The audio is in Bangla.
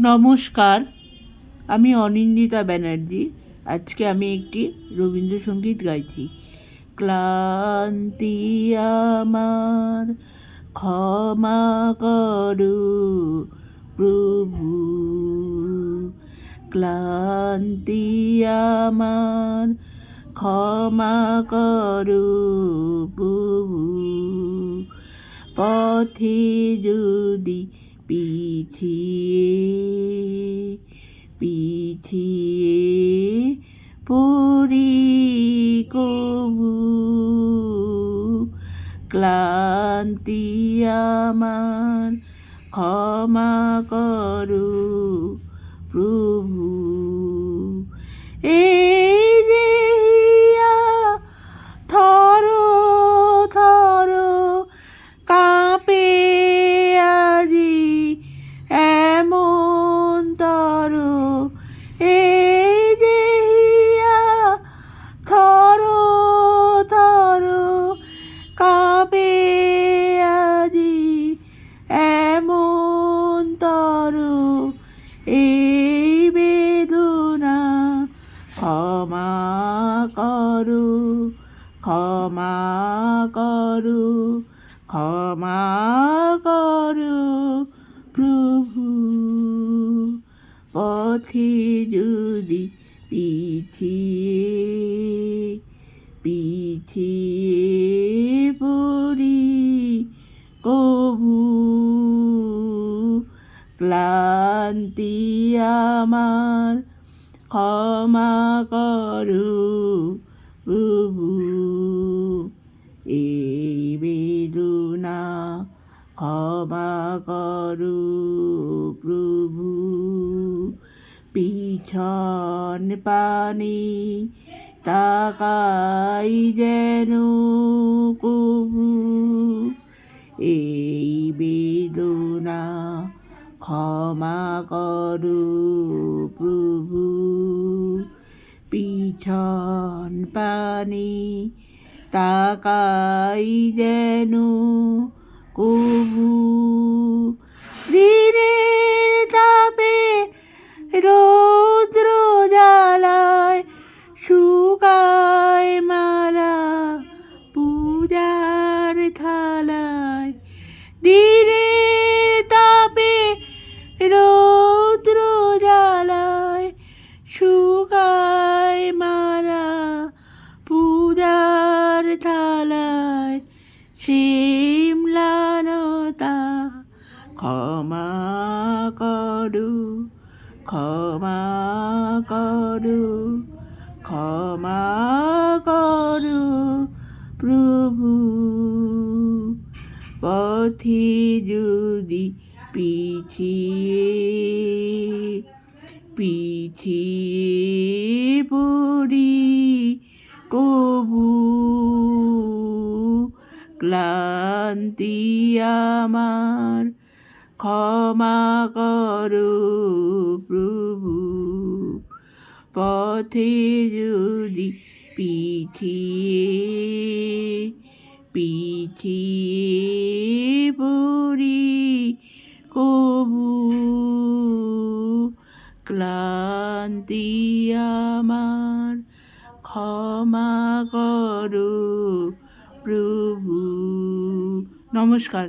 নমস্কার, আমি অনিন্দিতা ব্যানার্জি। আজকে আমি একটি রবীন্দ্রসঙ্গীত গাইছি। ক্লান্তি আমার ক্ষমা করো প্রভু, ক্লান্তি আমার ক্ষমা করো প্রভু, পথে যদি পিছিয়ে পড়ি কবু, ক্লান্তি আমার ক্ষমা করো প্রভু। এই যে হিয়া থর থর কাঁপে আজি এমন তর, এই যে হিয়া থর থর কাঁপে আজি এমন তর, এই বেদনা ক্ষমা করো, ক্ষমা করো, ক্ষমা করো প্রভু, পথে যদি পিছিয়ে পড়ি কবু, ক্লান্তি আমার ক্ষমা করো প্রভু, এই বেদনা ক্ষমা করো প্রভু, পিছন পানে তাকাই যেন কবু, এই বেদনা ক্ষমা করো প্রভু, পিছন পানে তাকাই যেন কবু, দিনের তাপে রৌদ্র জ্বালায় শুকায় মালা পূজার থালায়, দিনের তাপে রৌদ্র জ্বালায় শুকায় মালা পূজার থালায়, শিমলানতা ক্ষমা করো, ক্ষমা করো, ক্ষমা করো প্রভু, পথে যদি পিছিয়ে পড়ি কবু, ক্লান্তি আমার ক্ষমা করো প্রভু, পথে যদি পিছিয়ে পড়ি কবু, ক্লান্তি আমার ক্ষমা করো প্রভু। নমস্কার।